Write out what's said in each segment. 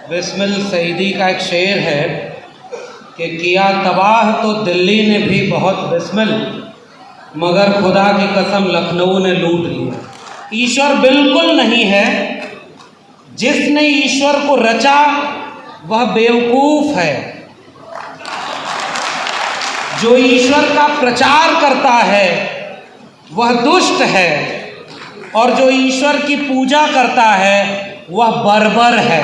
बिस्मिल सईदी का एक शेर है कि किया तबाह तो दिल्ली ने भी बहुत बिस्मिल, मगर खुदा की कसम लखनऊ ने लूट लिया। ईश्वर बिल्कुल नहीं है, जिसने ईश्वर को रचा वह बेवकूफ़ है। जो ईश्वर का प्रचार करता है वह दुष्ट है, और जो ईश्वर की पूजा करता है वह बर्बर है।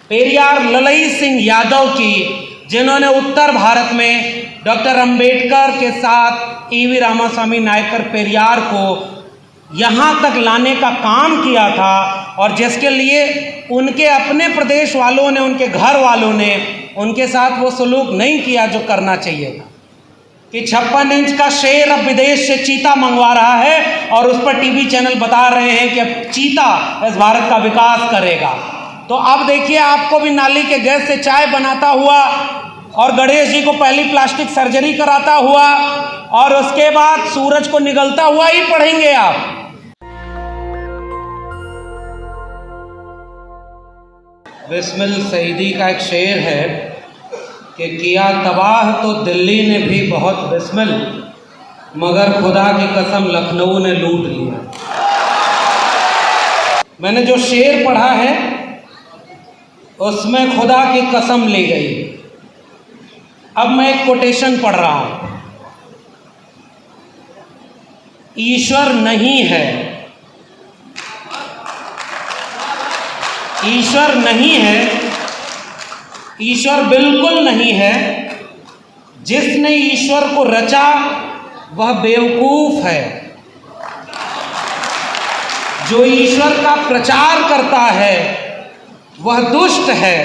पेरियार ललई सिंह यादव की, जिन्होंने उत्तर भारत में डॉक्टर अंबेडकर के साथ ईवी रामास्वामी नायकर पेरियार को यहाँ तक लाने का काम किया था, और जिसके लिए उनके अपने प्रदेश वालों ने, उनके घर वालों ने उनके साथ वो सलूक नहीं किया जो करना चाहिए था। कि 56 इंच का शेर अब विदेश से चीता मंगवा रहा है, और उस पर टीवी चैनल बता रहे हैं कि अब चीता इस भारत का विकास करेगा। तो अब देखिए, आपको भी नाली के गैस से चाय बनाता हुआ, और गणेश जी को पहली प्लास्टिक सर्जरी कराता हुआ, और उसके बाद सूरज को निगलता हुआ ही पढ़ेंगे आप। बिस्मिल सईदी का एक शेर है कि किया तबाह तो दिल्ली ने भी बहुत बिस्मिल, मगर खुदा की कसम लखनऊ ने लूट लिया। मैंने जो शेर पढ़ा है उसमें खुदा की कसम ली गई। अब मैं एक कोटेशन पढ़ रहा हूं। ईश्वर नहीं है, ईश्वर नहीं है, ईश्वर बिल्कुल नहीं है, जिसने ईश्वर को रचा वह बेवकूफ़ है। जो ईश्वर का प्रचार करता है वह दुष्ट है,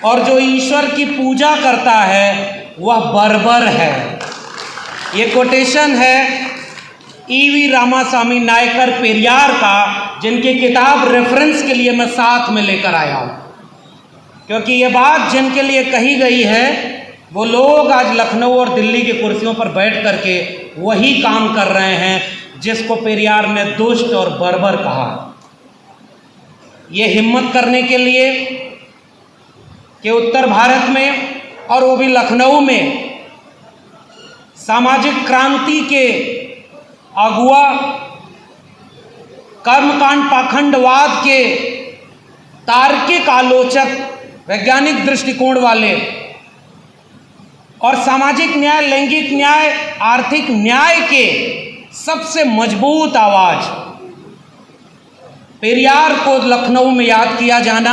और जो ईश्वर की पूजा करता है वह बर्बर है। ये कोटेशन है ईवी रामास्वामी नायकर पेरियार का, जिनकी किताब रेफरेंस के लिए मैं साथ में लेकर आया हूँ। क्योंकि ये बात जिनके लिए कही गई है वो लोग आज लखनऊ और दिल्ली की कुर्सियों पर बैठ करके वही काम कर रहे हैं जिसको पेरियार ने दुष्ट और बर्बर कहा। ये हिम्मत करने के लिए कि उत्तर भारत में, और वो भी लखनऊ में, सामाजिक क्रांति के अगुआ, कर्मकांड पाखंडवाद के तार्किक आलोचक, वैज्ञानिक दृष्टिकोण वाले, और सामाजिक न्याय, लैंगिक न्याय, आर्थिक न्याय के सबसे मजबूत आवाज पेरियार को लखनऊ में याद किया जाना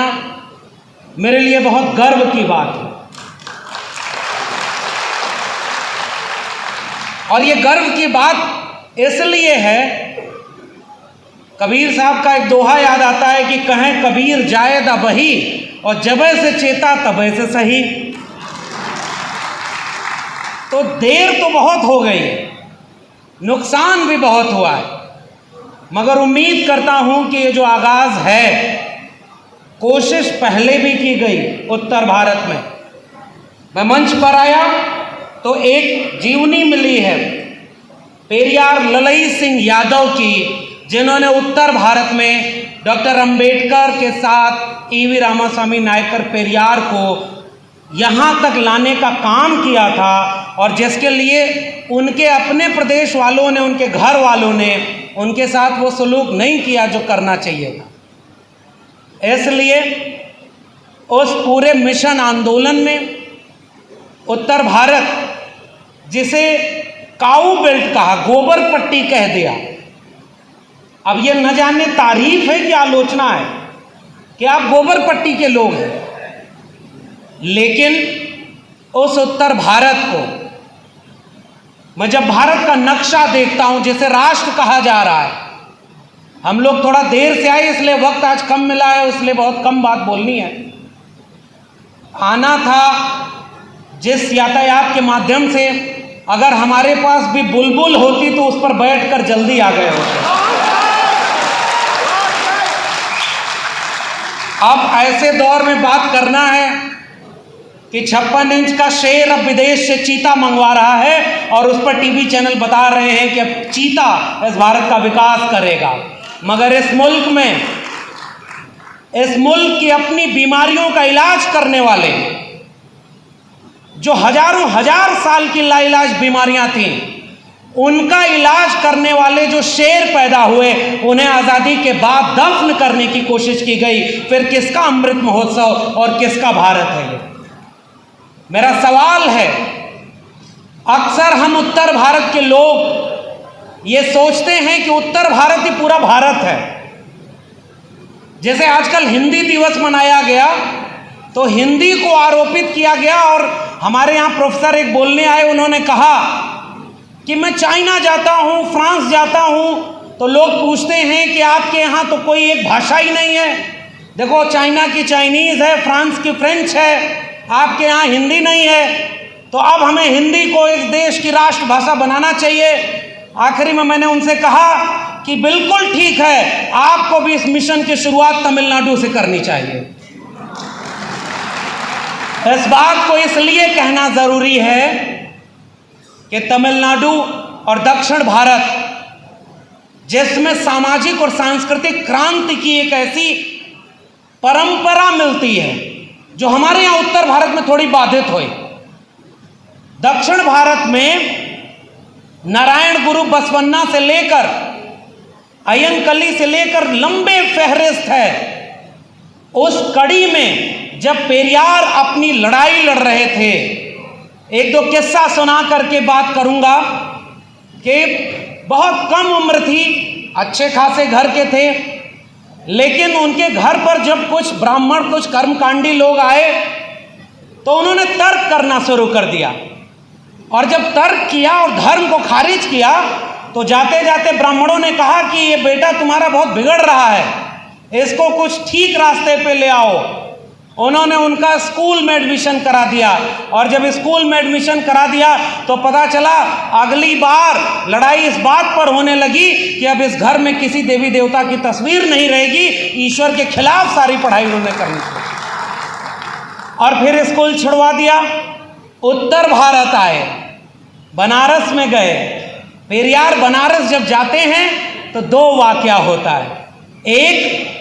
मेरे लिए बहुत गर्व की बात है। और ये गर्व की बात इसलिए है, कबीर साहब का एक दोहा याद आता है कि कहें कबीर जाए दा बही, और जबे से चेता तबे से सही। तो देर तो बहुत हो गई, नुकसान भी बहुत हुआ है, मगर उम्मीद करता हूं कि ये जो आगाज है, कोशिश पहले भी की गई उत्तर भारत में। मैं मंच पर आया तो एक जीवनी मिली है पेरियार ललई सिंह यादव की, जिन्होंने उत्तर भारत में डॉक्टर अंबेडकर के साथ ईवी रामास्वामी नायकर पेरियार को यहाँ तक लाने का काम किया था, और जिसके लिए उनके अपने प्रदेश वालों ने, उनके घर वालों ने उनके साथ वो सलूक नहीं किया जो करना चाहिए था। इसलिए उस पूरे मिशन आंदोलन में उत्तर भारत, जिसे काऊ बेल्ट कहा, गोबर पट्टी कह दिया। अब ये न जाने तारीफ है कि आलोचना है कि आप गोबर पट्टी के लोग हैं, लेकिन उस उत्तर भारत को मैं जब भारत का नक्शा देखता हूं, जिसे राष्ट्र कहा जा रहा है, हम लोग थोड़ा देर से आए इसलिए वक्त आज कम मिला है, इसलिए बहुत कम बात बोलनी है। आना था जिस यातायात के माध्यम से, अगर हमारे पास भी बुलबुल होती तो उस पर बैठकर जल्दी आ गए होते। अब ऐसे दौर में बात करना है कि 56 इंच का शेर अब विदेश से चीता मंगवा रहा है, और उस पर टीवी चैनल बता रहे हैं कि अब चीता इस भारत का विकास करेगा। मगर इस मुल्क में इस मुल्क की अपनी बीमारियों का इलाज करने वाले, जो हजारों हजार साल की लाइलाज बीमारियां थीं, उनका इलाज करने वाले जो शेर पैदा हुए, उन्हें आज़ादी के बाद दफन करने की कोशिश की गई। फिर किसका अमृत महोत्सव और किसका भारत है ये? मेरा सवाल है, अक्सर हम उत्तर भारत के लोग ये सोचते हैं कि उत्तर भारत ही पूरा भारत है। जैसे आजकल हिंदी दिवस मनाया गया तो हिंदी को आरोपित किया गया, और हमारे यहाँ प्रोफेसर एक बोलने आए, उन्होंने कहा कि मैं चाइना जाता हूँ, फ्रांस जाता हूँ, तो लोग पूछते हैं कि आपके यहाँ तो कोई एक भाषा ही नहीं है। देखो, चाइना की चाइनीज़ है, फ्रांस की फ्रेंच है, आपके यहाँ हिंदी नहीं है, तो अब हमें हिंदी को इस देश की राष्ट्रभाषा बनाना चाहिए। आखिरी में मैंने उनसे कहा कि बिल्कुल ठीक है, आपको भी इस मिशन की शुरुआत तमिलनाडु से करनी चाहिए। इस बात को इसलिए कहना ज़रूरी है कि तमिलनाडु और दक्षिण भारत, जिसमें सामाजिक और सांस्कृतिक क्रांति की एक ऐसी परंपरा मिलती है जो हमारे यहाँ उत्तर भारत में थोड़ी बाधित हुई। दक्षिण भारत में नारायण गुरु बसवन्ना से लेकर अय्यंकली से लेकर लंबे फहरिस्त है। उस कड़ी में जब पेरियार अपनी लड़ाई लड़ रहे थे, एक दो किस्सा सुना करके बात करूंगा कि बहुत कम उम्र थी, अच्छे खासे घर के थे, लेकिन उनके घर पर जब कुछ ब्राह्मण, कुछ कर्मकांडी लोग आए तो उन्होंने तर्क करना शुरू कर दिया। और जब तर्क किया और धर्म को खारिज किया तो जाते जाते ब्राह्मणों ने कहा कि ये बेटा तुम्हारा बहुत बिगड़ रहा है, इसको कुछ ठीक रास्ते पे ले आओ। उन्होंने उनका स्कूल में एडमिशन करा दिया, और जब स्कूल में एडमिशन करा दिया तो पता चला अगली बार लड़ाई इस बात पर होने लगी कि अब इस घर में किसी देवी देवता की तस्वीर नहीं रहेगी। ईश्वर के खिलाफ सारी पढ़ाई उन्होंने करनी थी और फिर स्कूल छुड़वा दिया। उत्तर भारत आए, बनारस में गए। पेरियार बनारस जब जाते हैं तो दो वाकया होता है। एक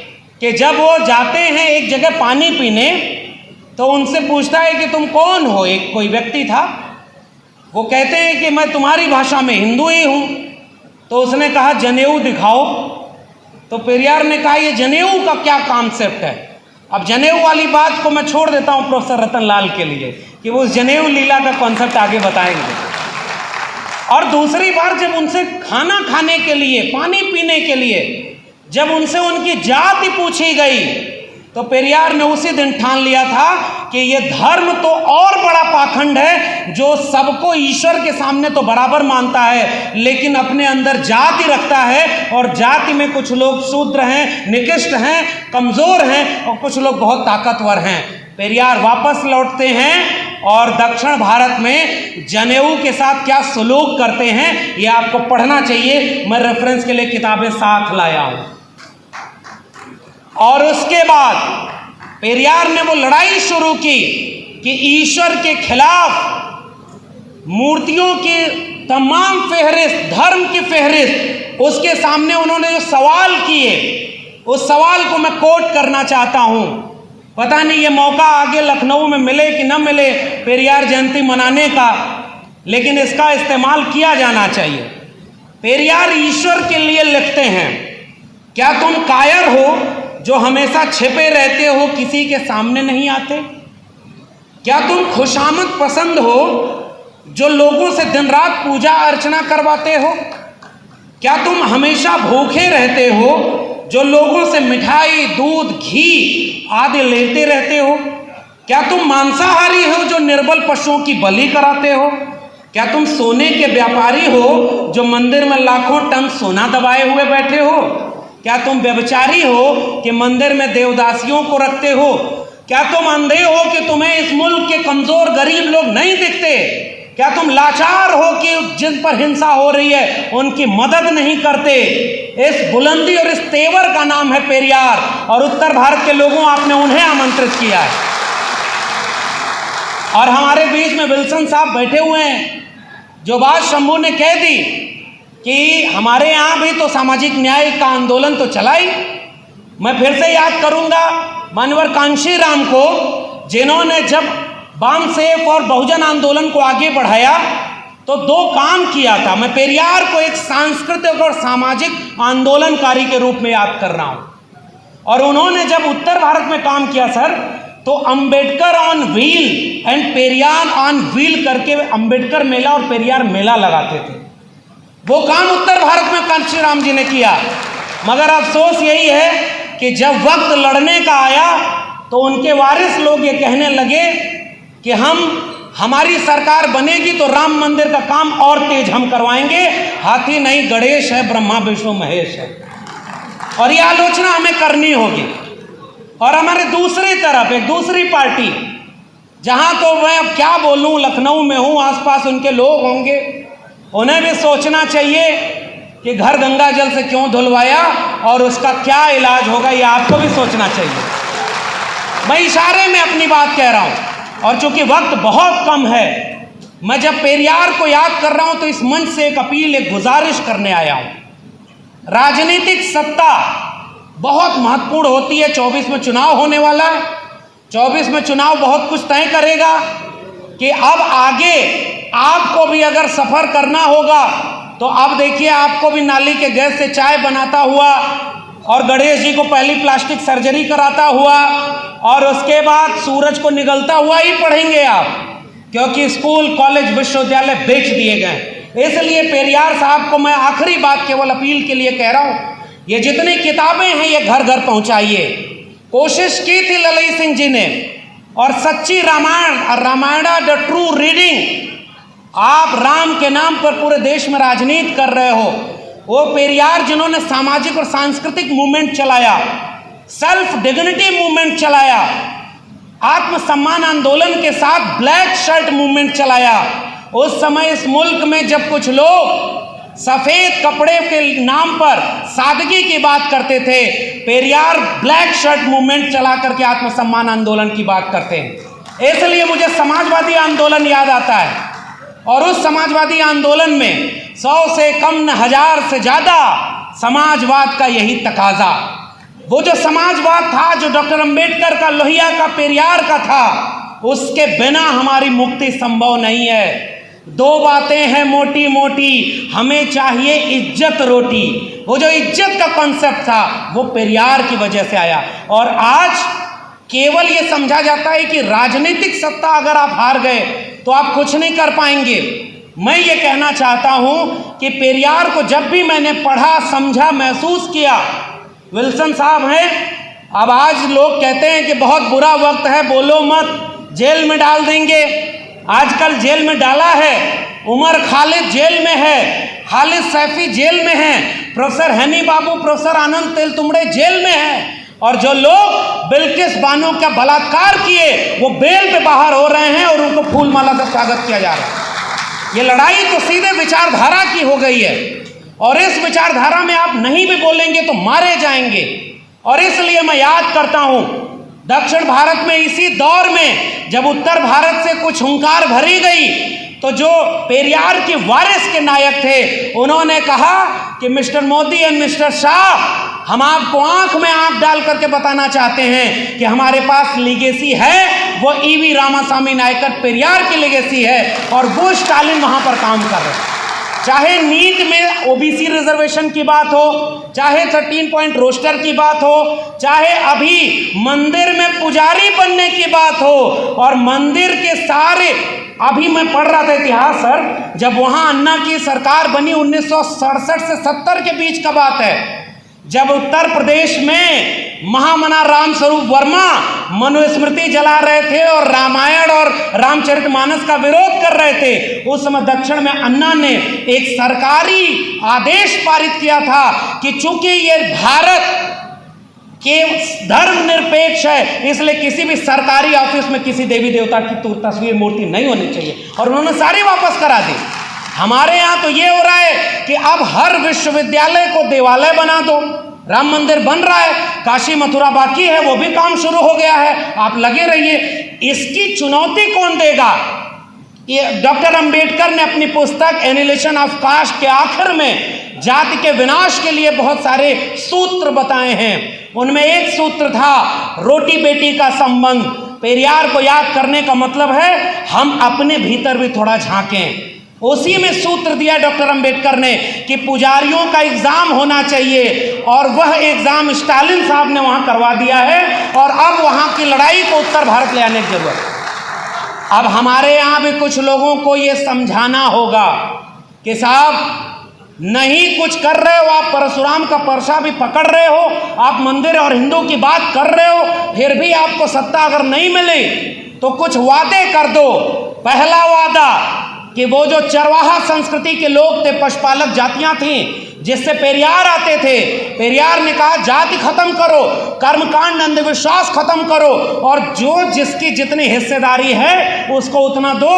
कि जब वो जाते हैं एक जगह पानी पीने, तो उनसे पूछता है कि तुम कौन हो। एक कोई व्यक्ति था, वो कहते हैं कि मैं तुम्हारी भाषा में हिंदू ही हूँ। तो उसने कहा जनेऊ दिखाओ। तो पेरियार ने कहा ये जनेऊ का क्या कॉन्सेप्ट है। अब जनेऊ वाली बात को मैं छोड़ देता हूँ प्रोफेसर रतन लाल के लिए कि वो जनेऊ लीला का कॉन्सेप्ट आगे बताएंगे। और दूसरी बार जब उनसे खाना खाने के लिए, पानी पीने के लिए जब उनसे उनकी जाति पूछी गई, तो पेरियार ने उसी दिन ठान लिया था कि ये धर्म तो और बड़ा पाखंड है जो सबको ईश्वर के सामने तो बराबर मानता है, लेकिन अपने अंदर जाति रखता है, और जाति में कुछ लोग शूद्र हैं, निकृष्ट हैं, कमज़ोर हैं, और कुछ लोग बहुत ताकतवर हैं। पेरियार वापस लौटते हैं और दक्षिण भारत में जनेऊ के साथ क्या सलूक करते हैं ये आपको पढ़ना चाहिए। मैं रेफरेंस के लिए किताबें साथ लाया हूँ। और उसके बाद पेरियार ने वो लड़ाई शुरू की कि ईश्वर के खिलाफ मूर्तियों की तमाम फहरिस्त, धर्म की फहरिस्त, उसके सामने उन्होंने जो सवाल किए, उस सवाल को मैं कोट करना चाहता हूँ। पता नहीं ये मौका आगे लखनऊ में मिले कि न मिले पेरियार जयंती मनाने का, लेकिन इसका इस्तेमाल किया जाना चाहिए। पेरियार ईश्वर के लिए लिखते हैं, क्या तुम कायर हो जो हमेशा छिपे रहते हो, किसी के सामने नहीं आते? क्या तुम खुशामद पसंद हो जो लोगों से दिन रात पूजा अर्चना करवाते हो? क्या तुम हमेशा भूखे रहते हो जो लोगों से मिठाई, दूध, घी आदि लेते रहते हो? क्या तुम मांसाहारी हो जो निर्बल पशुओं की बलि कराते हो? क्या तुम सोने के व्यापारी हो जो मंदिर में लाखों टन सोना दबाए हुए बैठे हो? क्या तुम व्यभिचारी हो कि मंदिर में देवदासियों को रखते हो? क्या तुम अंधे हो कि तुम्हें इस मुल्क के कमजोर गरीब लोग नहीं दिखते? क्या तुम लाचार हो कि जिन पर हिंसा हो रही है उनकी मदद नहीं करते? इस बुलंदी और इस तेवर का नाम है पेरियार, और उत्तर भारत के लोगों आपने उन्हें आमंत्रित किया है। और हमारे बीच में विल्सन साहब बैठे हुए हैं, जो बात शंभू ने कह दी कि हमारे यहाँ भी तो सामाजिक न्याय का आंदोलन तो चला ही, मैं फिर से याद करूंगा मानवर कांशी राम को, जिन्होंने जब वामसेफ और बहुजन आंदोलन को आगे बढ़ाया तो दो काम किया था। मैं पेरियार को एक सांस्कृतिक और सामाजिक आंदोलनकारी के रूप में याद कर रहा हूं। और उन्होंने जब उत्तर भारत में काम किया सर, तो Ambedkar on wheel and Periyar on wheel करके अंबेडकर मेला और पेरियार मेला लगाते थे। वो काम उत्तर भारत में कांशी राम जी ने किया। मगर अफसोस यही है कि जब वक्त लड़ने का आया तो उनके वारिस लोग ये कहने लगे कि हमारी सरकार बनेगी तो राम मंदिर का काम और तेज हम करवाएंगे। हाथी नहीं गणेश है, ब्रह्मा विष्णु महेश है, और ये आलोचना हमें करनी होगी। और हमारे दूसरी तरफ एक दूसरी पार्टी, जहां तो मैं अब क्या बोलूं, लखनऊ में हूं, आसपास उनके लोग होंगे, उन्हें भी सोचना चाहिए कि घर गंगा जल से क्यों धुलवाया और उसका क्या इलाज होगा, ये आपको भी सोचना चाहिए। मैं इशारे में अपनी बात कह रहा हूं, और चूंकि वक्त बहुत कम है, मैं जब पेरियार को याद कर रहा हूं तो इस मंच से एक अपील, एक गुजारिश करने आया हूं। राजनीतिक सत्ता बहुत महत्वपूर्ण होती है। 24 में चुनाव होने वाला है। 24 में चुनाव बहुत कुछ तय करेगा कि अब आगे आपको भी अगर सफर करना होगा तो अब देखिए, आपको भी नाली के गैस से चाय बनाता हुआ और गणेश जी को पहली प्लास्टिक सर्जरी कराता हुआ और उसके बाद सूरज को निगलता हुआ ही पढ़ेंगे आप, क्योंकि स्कूल कॉलेज विश्वविद्यालय बेच दिए गए। इसलिए पेरियार साहब को मैं आखिरी बात केवल अपील के लिए कह रहा हूं, ये जितनी किताबें हैं ये घर घर पहुंचाइए। कोशिश की थी ललई सिंह जी ने, और सच्ची रामायण द ट्रू रीडिंग, आप राम के नाम पर पूरे देश में राजनीति कर रहे हो। वो पेरियार जिन्होंने सामाजिक और सांस्कृतिक मूवमेंट चलाया, सेल्फ डिग्निटी मूवमेंट चलाया, आत्मसम्मान आंदोलन के साथ ब्लैक शर्ट मूवमेंट चलाया। उस समय इस मुल्क में जब कुछ लोग सफेद कपड़े के नाम पर सादगी की बात करते थे, पेरियार ब्लैक शर्ट मूवमेंट चला करके आत्मसम्मान आंदोलन की बात करते हैं। इसलिए मुझे समाजवादी आंदोलन याद आता है, और उस समाजवादी आंदोलन में 100 से कम न 1000 से ज्यादा समाजवाद का यही तकाजा। वो जो समाजवाद था, जो डॉक्टर अंबेडकर का, लोहिया का, पेरियार का था, उसके बिना हमारी मुक्ति संभव नहीं है। दो बातें हैं मोटी मोटी, हमें चाहिए इज्जत रोटी। वो जो इज्जत का कॉन्सेप्ट था वो पेरियार की वजह से आया। और आज केवल ये समझा जाता है कि राजनीतिक सत्ता अगर आप हार गए तो आप कुछ नहीं कर पाएंगे। मैं ये कहना चाहता हूं कि पेरियार को जब भी मैंने पढ़ा, समझा, महसूस किया, विल्सन साहब हैं, अब आज लोग कहते हैं कि बहुत बुरा वक्त है, बोलो मत, जेल में डाल देंगे। आजकल जेल में डाला है, उमर खालिद जेल में है, खालिद सैफी जेल में है, प्रोफेसर हनी बाबू, प्रोफेसर आनंद तेलतुंबड़े जेल में है, और जो लोग बिल्किस बानो का बलात्कार किए वो बेल पे बाहर हो रहे हैं और उनको फूलमाला से स्वागत किया जा रहा है। ये लड़ाई तो सीधे विचारधारा की हो गई है, और इस विचारधारा में आप नहीं भी बोलेंगे तो मारे जाएंगे। और इसलिए मैं याद करता हूं, दक्षिण भारत में इसी दौर में जब उत्तर भारत से कुछ हुंकार भरी गई, तो जो पेरियार के वारिस के नायक थे, उन्होंने कहा कि mister Modi and mister Shah, हम आपको आंख में आंख डाल करके बताना चाहते हैं कि हमारे पास लीगेसी है, वो ईवी रामास्वामी नायकर पेरियार की लीगेसी है, और वो स्टालिन वहां पर काम कर रहे हैं। चाहे नीट में ओबीसी रिजर्वेशन की बात हो, चाहे 13 पॉइंट रोस्टर की बात हो, चाहे अभी मंदिर में पुजारी बनने की बात हो, और मंदिर के सारे, अभी मैं पढ़ रहा था इतिहास सर, जब वहां अन्ना की सरकार बनी 1967 से 70 के बीच का बात है, जब उत्तर प्रदेश में महामना राम स्वरूप वर्मा मनुस्मृति जला रहे थे और रामायण और रामचरितमानस का विरोध कर रहे थे, उस समय दक्षिण में अन्ना ने एक सरकारी आदेश पारित किया था कि चूंकि ये भारत के धर्म निरपेक्ष है, इसलिए किसी भी सरकारी ऑफिस में किसी देवी देवता की तस्वीर, मूर्ति नहीं होनी चाहिए, और उन्होंने सारी वापस करा दी। हमारे यहाँ तो ये हो रहा है कि अब हर विश्वविद्यालय को देवालय बना दो, राम मंदिर बन रहा है, काशी मथुरा बाकी है, वो भी काम शुरू हो गया है, आप लगे रहिए। इसकी चुनौती कौन देगा? कि डॉक्टर अंबेडकर ने अपनी पुस्तक एनिहिलेशन ऑफ कास्ट के आखिर में जाति के विनाश के लिए बहुत सारे सूत्र बताए हैं। उनमें एक सूत्र था रोटी बेटी का संबंध। पेरियार को याद करने का मतलब है हम अपने भीतर भी थोड़ा झांकें। उसी में सूत्र दिया डॉक्टर अंबेडकर ने कि पुजारियों का एग्जाम होना चाहिए, और वह एग्जाम स्टालिन साहब ने वहां करवा दिया है, और अब वहां की लड़ाई को उत्तर भारत ले आने की जरूरत है। अब हमारे यहाँ भी कुछ लोगों को ये समझाना होगा कि साहब नहीं कुछ कर रहे हो, आप परशुराम का परसा भी पकड़ रहे हो, आप मंदिर और हिंदू की बात कर रहे हो, फिर भी आपको सत्ता अगर नहीं मिली तो कुछ वादे कर दो। पहला वादा कि वो जो चरवाहा संस्कृति के लोग थे, पशुपालक जातियां थीं, जिससे पेरियार आते थे, पेरियार ने कहा जाति खत्म करो, कर्मकांड अंधविश्वास खत्म करो, और जो जिसकी जितनी हिस्सेदारी है उसको उतना दो।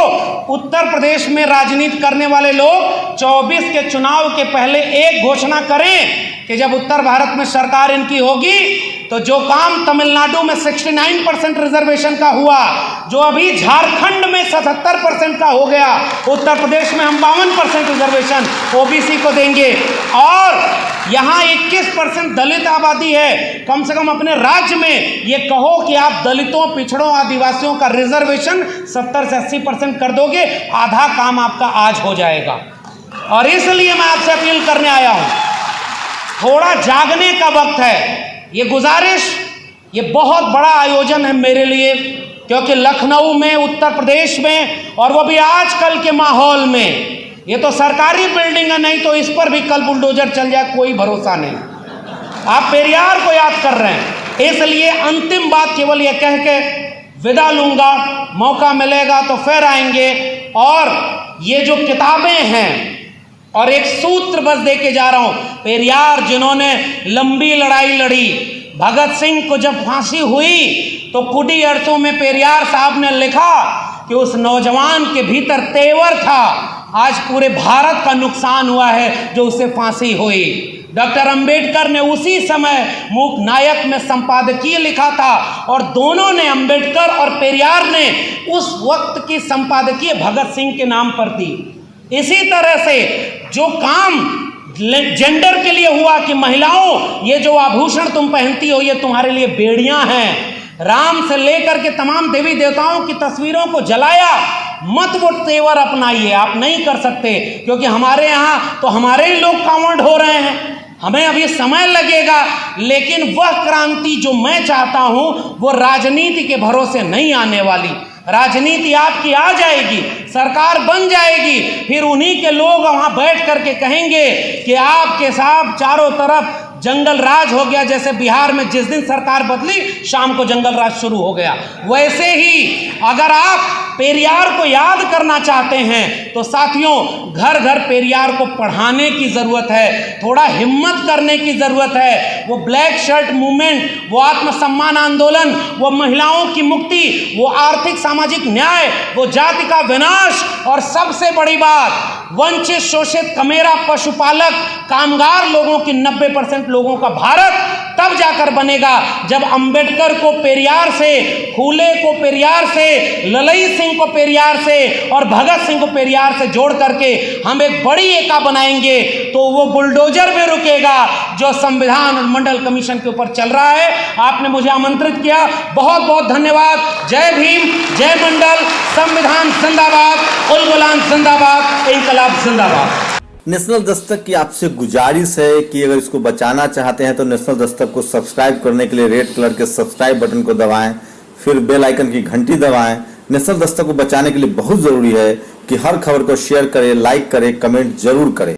उत्तर प्रदेश में राजनीति करने वाले लोग 24 के चुनाव के पहले एक घोषणा करें कि जब उत्तर भारत में सरकार इनकी होगी तो जो काम तमिलनाडु में 69% रिजर्वेशन का हुआ, जो अभी झारखंड में 77% का हो गया, उत्तर प्रदेश में हम 52% रिजर्वेशन ओबीसी को देंगे। और यहाँ 21% दलित आबादी है। कम से कम अपने राज्य में ये कहो कि आप दलितों, पिछड़ों, आदिवासियों का रिजर्वेशन 70 से 80% कर दोगे, आधा काम आपका आज हो जाएगा। और इसलिए मैं आपसे अपील करने आया हूँ, थोड़ा जागने का वक्त है। ये गुजारिश, ये बहुत बड़ा आयोजन है मेरे लिए, क्योंकि लखनऊ में, उत्तर प्रदेश में, और वो भी आजकल के माहौल में, ये तो सरकारी बिल्डिंग है, नहीं तो इस पर भी कल बुलडोजर चल जाए, कोई भरोसा नहीं। आप पेरियार को याद कर रहे हैं, इसलिए अंतिम बात केवल ये कह के विदा लूंगा, मौका मिलेगा तो फिर आएंगे। और ये जो किताबें हैं, और एक सूत्र बस दे के जा रहा हूं, पेरियार जिन्होंने लंबी लड़ाई लड़ी, भगत सिंह को जब फांसी हुई तो कुडी अर्थों में पेरियार साहब ने लिखा कि उस नौजवान के भीतर तेवर था। आज पूरे भारत का नुकसान हुआ है जो उसे फांसी हुई। डॉक्टर अंबेडकर ने उसी समय मूक नायक में संपादकीय लिखा था, और दोनों ने, अंबेडकर और पेरियार ने, उस वक्त की संपादकीय भगत सिंह के नाम पर दी। इसी तरह से जो काम जेंडर के लिए हुआ कि महिलाओं, ये जो आभूषण तुम पहनती हो ये तुम्हारे लिए बेड़ियां हैं, राम से लेकर के तमाम देवी देवताओं की तस्वीरों को जलाया, मत वो तेवर अपनाइए। आप नहीं कर सकते, क्योंकि हमारे यहाँ तो हमारे ही लोग कांवड़ हो रहे हैं। हमें अभी समय लगेगा, लेकिन वह क्रांति जो मैं चाहता हूं वो राजनीति के भरोसे नहीं आने वाली। राजनीति आपकी आ जाएगी, सरकार बन जाएगी, फिर उन्हीं के लोग वहां बैठ करके कहेंगे कि आपके साथ चारों तरफ जंगल राज हो गया। जैसे बिहार में जिस दिन सरकार बदली शाम को जंगल राज शुरू हो गया, वैसे ही अगर आप पेरियार को याद करना चाहते हैं तो साथियों, घर घर पेरियार को पढ़ाने की ज़रूरत है, थोड़ा हिम्मत करने की ज़रूरत है। वो ब्लैक शर्ट मूवमेंट, वो आत्मसम्मान आंदोलन, वो महिलाओं की मुक्ति, वो आर्थिक सामाजिक न्याय, वो जाति का विनाश, और सबसे बड़ी बात वंचित, शोषित, कमेरा, पशुपालक, कामगार लोगों की 90% लोगों का भारत तब जाकर बनेगा जब अंबेडकर को पेरियार से, फूले को पेरियार से, ललई सिंह को पेरियार से और भगत सिंह को पेरियार से जोड़ करके हम एक बड़ी एका बनाएंगे। तो वो बुलडोजर भी रुकेगा जो संविधान और मंडल कमीशन के ऊपर चल रहा है। आपने मुझे आमंत्रित किया, बहुत बहुत धन्यवाद। जय भीम, जय मंडल, संविधान जिंदाबाद, उल गुलाम जिंदाबाद, इंकलाब जिंदाबाद। नेशनल दस्तक की आपसे गुजारिश है कि अगर इसको बचाना चाहते हैं तो नेशनल दस्तक को सब्सक्राइब करने के लिए रेड कलर के सब्सक्राइब बटन को दबाएं, फिर बेल आइकन की घंटी दबाएं। नेशनल दस्तक को बचाने के लिए बहुत जरूरी है कि हर खबर को शेयर करें, लाइक करें, कमेंट जरूर करें।